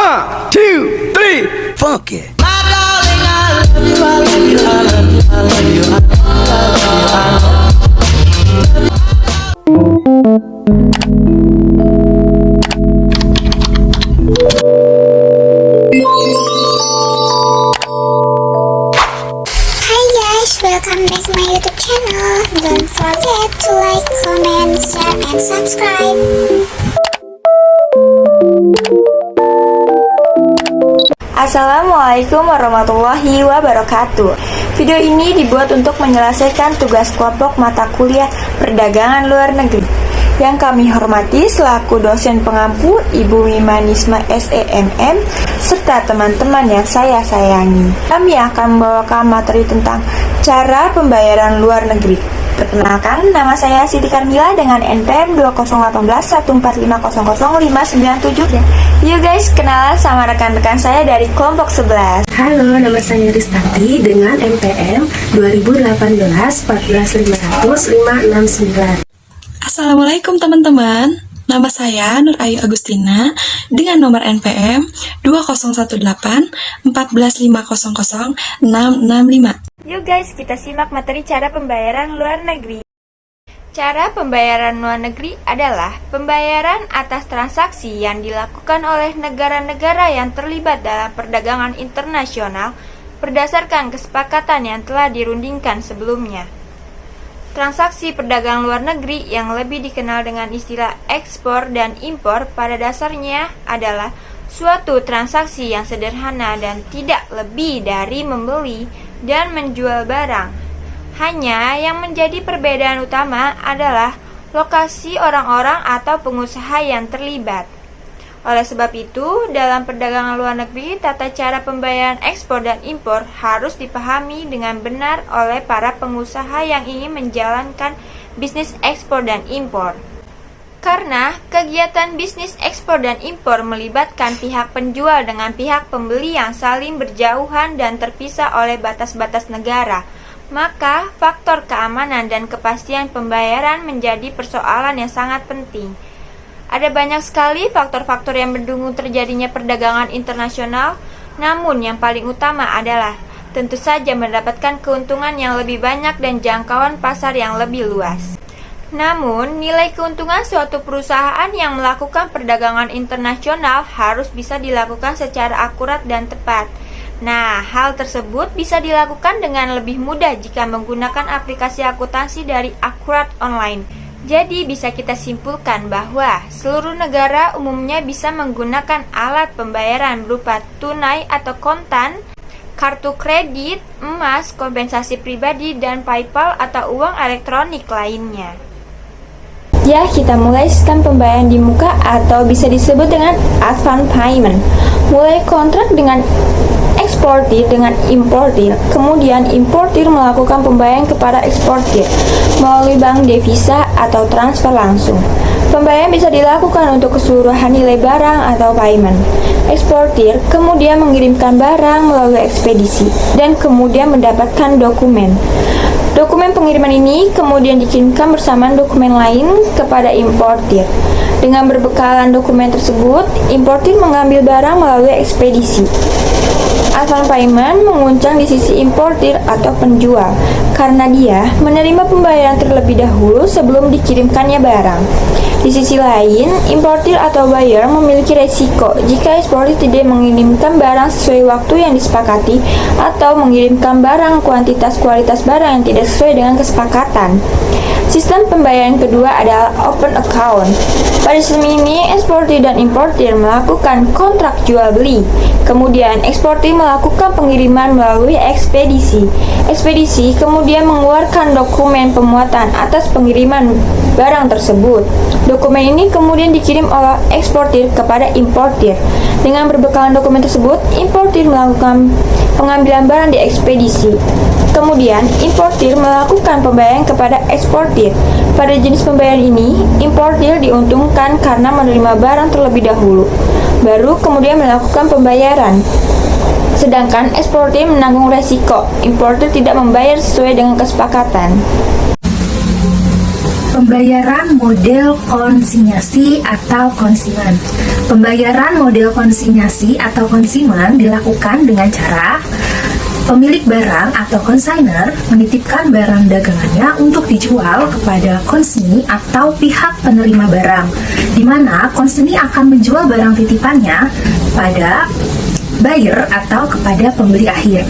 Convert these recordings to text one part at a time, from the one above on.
One, two, three, funky. Welcome back to my YouTube channel. Don't forget to like, comment, share, and subscribe. Assalamualaikum warahmatullahi wabarakatuh. Video ini dibuat untuk menyelesaikan tugas kelompok mata kuliah perdagangan luar negeri. Yang kami hormati selaku dosen pengampu Ibu Wimanisma SEMM serta teman-teman yang saya sayangi. Kami akan membawakan materi tentang cara pembayaran luar negeri. Perkenalkan, nama saya Siti Karmila dengan NPM 201814500597. Yuk guys, kenalan sama rekan-rekan saya dari kelompok 11. Halo, nama saya Ristanti dengan NPM 201814500569. Assalamualaikum teman-teman. Nama saya Nur Ayu Agustina dengan nomor NPM 201814500665. Yuk guys, kita simak materi cara pembayaran luar negeri. Cara pembayaran luar negeri adalah pembayaran atas transaksi yang dilakukan oleh negara-negara yang terlibat dalam perdagangan internasional berdasarkan kesepakatan yang telah dirundingkan sebelumnya. Transaksi perdagangan luar negeri yang lebih dikenal dengan istilah ekspor dan impor pada dasarnya adalah suatu transaksi yang sederhana dan tidak lebih dari membeli dan menjual barang. Hanya yang menjadi perbedaan utama adalah lokasi orang-orang atau pengusaha yang terlibat. Oleh sebab itu, dalam perdagangan luar negeri, tata cara pembayaran ekspor dan impor harus dipahami dengan benar oleh para pengusaha yang ingin menjalankan bisnis ekspor dan impor. Karena kegiatan bisnis ekspor dan impor melibatkan pihak penjual dengan pihak pembeli yang saling berjauhan dan terpisah oleh batas-batas negara, maka faktor keamanan dan kepastian pembayaran menjadi persoalan yang sangat penting. Ada banyak sekali faktor-faktor yang mendukung terjadinya perdagangan internasional, namun yang paling utama adalah tentu saja mendapatkan keuntungan yang lebih banyak dan jangkauan pasar yang lebih luas. Namun, nilai keuntungan suatu perusahaan yang melakukan perdagangan internasional harus bisa dilakukan secara akurat dan tepat. Nah, hal tersebut bisa dilakukan dengan lebih mudah jika menggunakan aplikasi akuntansi dari Akurat Online. Jadi, bisa kita simpulkan bahwa seluruh negara umumnya bisa menggunakan alat pembayaran berupa tunai atau kontan, kartu kredit, emas, kompensasi pribadi, dan PayPal atau uang elektronik lainnya. Ya, kita mulai sistem pembayaran di muka atau bisa disebut dengan advance payment. Mulai kontrak dengan eksportir dengan importir. Kemudian importir melakukan pembayaran kepada eksportir melalui bank devisa atau transfer langsung. Pembayaran bisa dilakukan untuk keseluruhan nilai barang atau payment. Eksportir kemudian mengirimkan barang melalui ekspedisi dan kemudian mendapatkan dokumen. Dokumen pengiriman ini kemudian dikirimkan bersama dokumen lain kepada importir. Dengan berbekalan dokumen tersebut, importir mengambil barang melalui ekspedisi. Advance payment menguncang di sisi importir atau penjual karena dia menerima pembayaran terlebih dahulu sebelum dikirimkannya barang. Di sisi lain, importir atau buyer memiliki resiko jika eksportir tidak mengirimkan barang sesuai waktu yang disepakati atau mengirimkan barang kualitas barang yang tidak sesuai dengan kesepakatan. Sistem pembayaran kedua adalah open account. Pada sistem ini, eksportir dan importir melakukan kontrak jual beli. Kemudian, eksportir melakukan pengiriman melalui ekspedisi. Ekspedisi kemudian mengeluarkan dokumen pemuatan atas pengiriman barang tersebut. Dokumen ini kemudian dikirim oleh eksportir kepada importir. Dengan berbekalan dokumen tersebut, importir melakukan pengambilan barang di ekspedisi. Kemudian, importir melakukan pembayaran kepada eksportir. Pada jenis pembayaran ini, importir diuntungkan karena menerima barang terlebih dahulu, baru kemudian melakukan pembayaran. Sedangkan eksportir menanggung resiko, importir tidak membayar sesuai dengan kesepakatan. Pembayaran model konsinyasi atau konsiman. Pembayaran model konsinyasi atau konsiman dilakukan dengan cara pemilik barang atau konsainer menitipkan barang dagangannya untuk dijual kepada konseni atau pihak penerima barang, di mana konseni akan menjual barang titipannya pada buyer atau kepada pembeli akhir.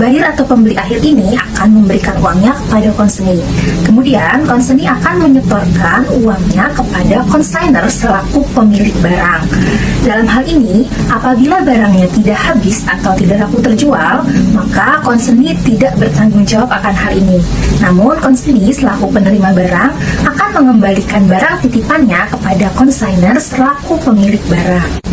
Buyer atau pembeli akhir ini akan memberikan uangnya kepada konseni. Kemudian konseni akan menyetorkan uangnya kepada konsainer selaku pemilik barang. Dalam hal ini, apabila barangnya tidak habis atau tidak laku terjual, maka konseni tidak bertanggung jawab akan hal ini. Namun konseni selaku penerima barang akan mengembalikan barang titipannya kepada konsainer selaku pemilik barang.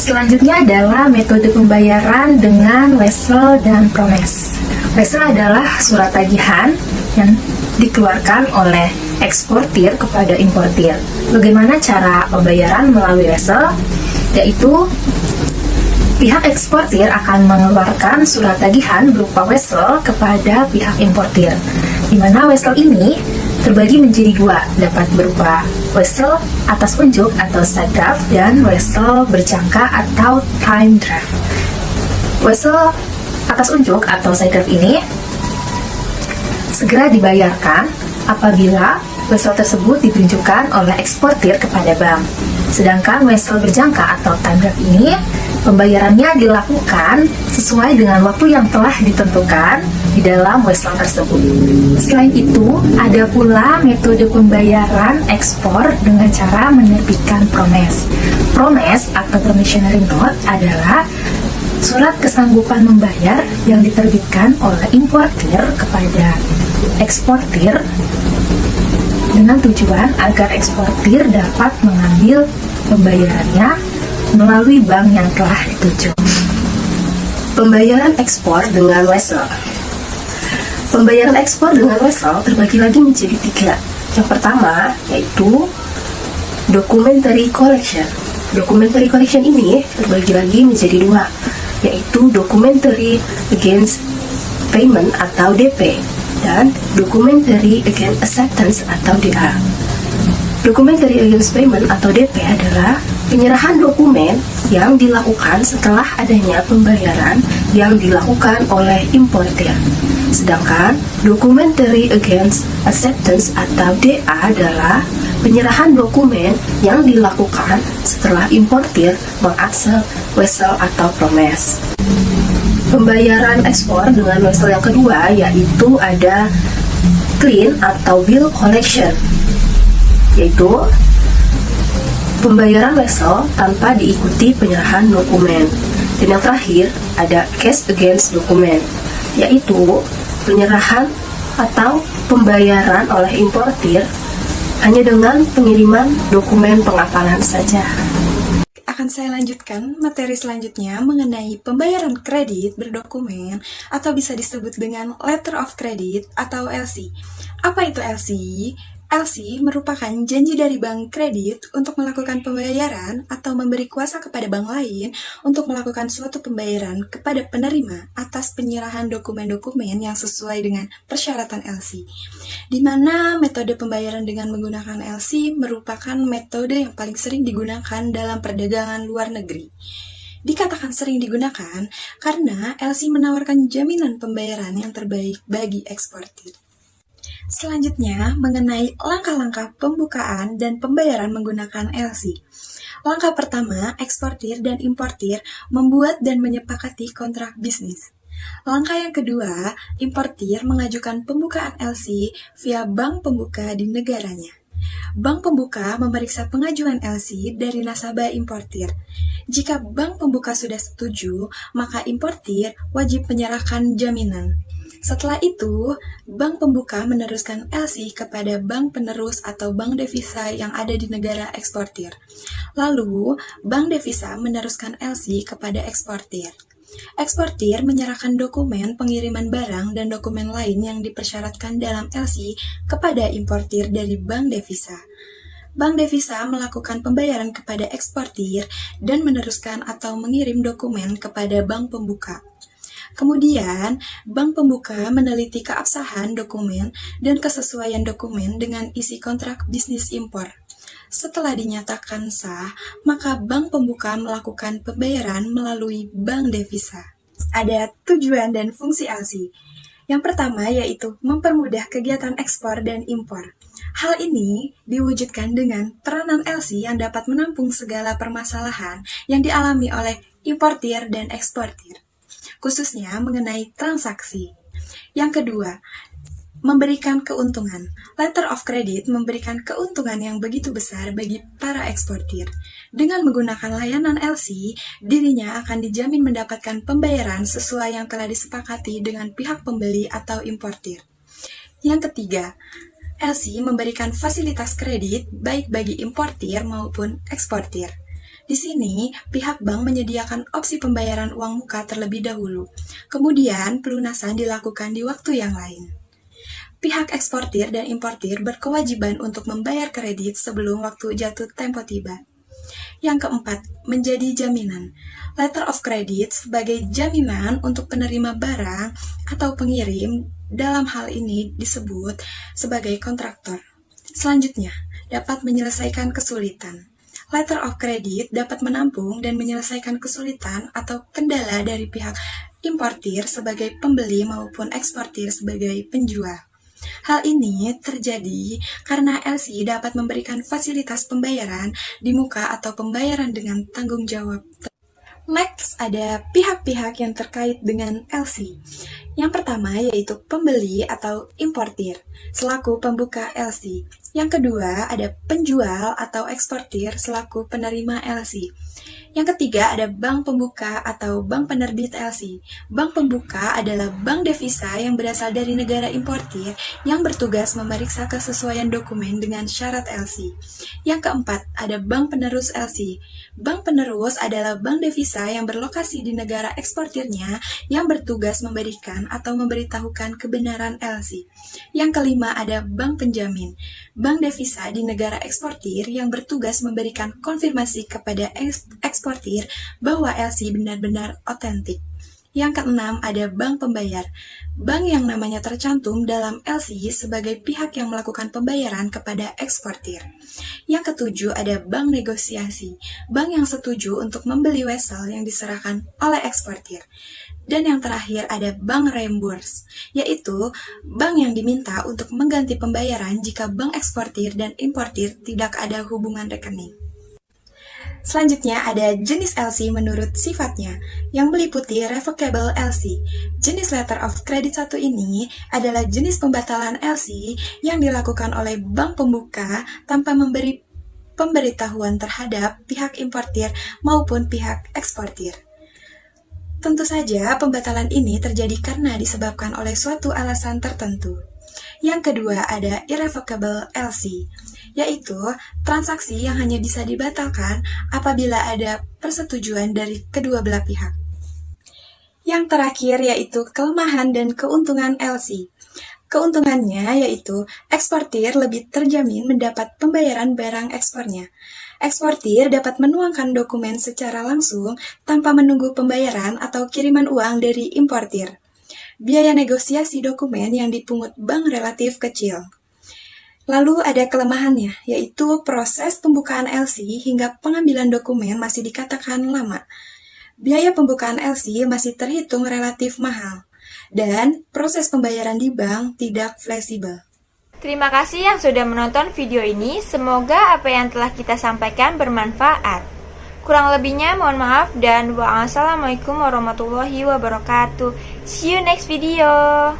Selanjutnya adalah metode pembayaran dengan wesel dan promes. Wesel adalah surat tagihan yang dikeluarkan oleh eksportir kepada importir. Bagaimana cara pembayaran melalui wesel? Yaitu pihak eksportir akan mengeluarkan surat tagihan berupa wesel kepada pihak importir, di mana wesel ini terbagi menjadi dua, dapat berupa wesel atas unjuk atau side draft dan wesel berjangka atau time draft. Wesel atas unjuk atau side draft ini segera dibayarkan apabila wesel tersebut ditunjukkan oleh eksportir kepada bank. Sedangkan wesel berjangka atau time draft ini pembayarannya dilakukan sesuai dengan waktu yang telah ditentukan di dalam wesel tersebut. Selain itu, ada pula metode pembayaran ekspor dengan cara menerbitkan promes. Promes atau promissory note adalah surat kesanggupan membayar yang diterbitkan oleh importir kepada eksportir dengan tujuan agar eksportir dapat mengambil pembayarannya melalui bank yang telah dituju. Pembayaran ekspor dengan wesel. Pembayaran ekspor dengan wesel terbagi lagi menjadi tiga. Yang pertama yaitu documentary collection. Documentary collection ini terbagi lagi menjadi dua, yaitu documentary against payment atau DP dan documentary against acceptance atau DA. Documentary against payment atau DP adalah penyerahan dokumen yang dilakukan setelah adanya pembayaran yang dilakukan oleh importir. Sedangkan documentary against acceptance atau DA adalah penyerahan dokumen yang dilakukan setelah importir mengakses wesel atau promes. Pembayaran ekspor dengan wesel yang kedua yaitu ada clean atau bill collection, yaitu pembayaran wesel tanpa diikuti penyerahan dokumen. Dan yang terakhir ada cash against dokumen, yaitu penyerahan atau pembayaran oleh importir hanya dengan pengiriman dokumen pengapalan saja. Akan saya lanjutkan materi selanjutnya mengenai pembayaran kredit berdokumen atau bisa disebut dengan letter of credit atau LC. Apa itu LC? LC merupakan janji dari bank kredit untuk melakukan pembayaran atau memberi kuasa kepada bank lain untuk melakukan suatu pembayaran kepada penerima atas penyerahan dokumen-dokumen yang sesuai dengan persyaratan LC. Di mana metode pembayaran dengan menggunakan LC merupakan metode yang paling sering digunakan dalam perdagangan luar negeri. Dikatakan sering digunakan karena LC menawarkan jaminan pembayaran yang terbaik bagi eksportir. Selanjutnya, mengenai langkah-langkah pembukaan dan pembayaran menggunakan LC. Langkah pertama, eksportir dan importir membuat dan menyepakati kontrak bisnis. Langkah yang kedua, importir mengajukan pembukaan LC via bank pembuka di negaranya. Bank pembuka memeriksa pengajuan LC dari nasabah importir. Jika bank pembuka sudah setuju, maka importir wajib menyerahkan jaminan. Setelah itu, bank pembuka meneruskan LC kepada bank penerus atau bank devisa yang ada di negara eksportir. Lalu, bank devisa meneruskan LC kepada eksportir. Eksportir menyerahkan dokumen pengiriman barang dan dokumen lain yang dipersyaratkan dalam LC kepada importir dari bank devisa. Bank devisa melakukan pembayaran kepada eksportir dan meneruskan atau mengirim dokumen kepada bank pembuka. Kemudian, bank pembuka meneliti keabsahan dokumen dan kesesuaian dokumen dengan isi kontrak bisnis impor. Setelah dinyatakan sah, maka bank pembuka melakukan pembayaran melalui bank devisa. Ada tujuan dan fungsi LC. Yang pertama yaitu mempermudah kegiatan ekspor dan impor. Hal ini diwujudkan dengan peranan LC yang dapat menampung segala permasalahan yang dialami oleh importir dan eksportir, khususnya mengenai transaksi. Yang kedua, memberikan keuntungan. Letter of credit memberikan keuntungan yang begitu besar bagi para eksportir. Dengan menggunakan layanan LC, dirinya akan dijamin mendapatkan pembayaran sesuai yang telah disepakati dengan pihak pembeli atau importir. Yang ketiga, LC memberikan fasilitas kredit baik bagi importir maupun eksportir. Di sini, pihak bank menyediakan opsi pembayaran uang muka terlebih dahulu, kemudian pelunasan dilakukan di waktu yang lain. Pihak eksportir dan importir berkewajiban untuk membayar kredit sebelum waktu jatuh tempo tiba. Yang keempat, menjadi jaminan. Letter of credit sebagai jaminan untuk penerima barang atau pengirim, dalam hal ini disebut sebagai kontraktor. Selanjutnya, dapat menyelesaikan kesulitan. Letter of credit dapat menampung dan menyelesaikan kesulitan atau kendala dari pihak importir sebagai pembeli maupun eksportir sebagai penjual. Hal ini terjadi karena LC dapat memberikan fasilitas pembayaran di muka atau pembayaran dengan tanggung jawab. Next, ada pihak-pihak yang terkait dengan LC. Yang pertama yaitu pembeli atau importir, selaku pembuka LC. Yang kedua ada penjual atau eksportir selaku penerima LC. Yang ketiga ada bank pembuka atau bank penerbit LC. Bank pembuka adalah bank devisa yang berasal dari negara importir yang bertugas memeriksa kesesuaian dokumen dengan syarat LC. Yang keempat ada bank penerus LC. Bank penerus adalah bank devisa yang berlokasi di negara eksportirnya yang bertugas memberikan atau memberitahukan kebenaran LC. Yang kelima ada bank penjamin. Bank devisa di negara eksportir yang bertugas memberikan konfirmasi kepada eksportir bahwa LC benar-benar otentik. Yang keenam ada bank pembayar. Bank yang namanya tercantum dalam LC sebagai pihak yang melakukan pembayaran kepada eksportir. Yang ketujuh ada bank negosiasi. Bank yang setuju untuk membeli vessel yang diserahkan oleh eksportir. Dan yang terakhir ada bank reimburse, yaitu bank yang diminta untuk mengganti pembayaran jika bank eksportir dan importir tidak ada hubungan rekening. Selanjutnya ada jenis LC menurut sifatnya, yang meliputi revocable LC. Jenis letter of credit satu ini adalah jenis pembatalan LC yang dilakukan oleh bank pembuka tanpa memberi pemberitahuan terhadap pihak importir maupun pihak eksportir. Tentu saja pembatalan ini terjadi karena disebabkan oleh suatu alasan tertentu. Yang kedua ada irrevocable LC, yaitu transaksi yang hanya bisa dibatalkan apabila ada persetujuan dari kedua belah pihak. Yang terakhir yaitu kelemahan dan keuntungan LC. Keuntungannya yaitu eksportir lebih terjamin mendapat pembayaran barang ekspornya. Eksportir dapat menuangkan dokumen secara langsung tanpa menunggu pembayaran atau kiriman uang dari importir. Biaya negosiasi dokumen yang dipungut bank relatif kecil. Lalu ada kelemahannya, yaitu proses pembukaan LC hingga pengambilan dokumen masih dikatakan lama. Biaya pembukaan LC masih terhitung relatif mahal. Dan proses pembayaran di bank tidak fleksibel. Terima kasih yang sudah menonton video ini. Semoga apa yang telah kita sampaikan bermanfaat. Kurang lebihnya mohon maaf dan wassalamualaikum warahmatullahi wabarakatuh. See you next video.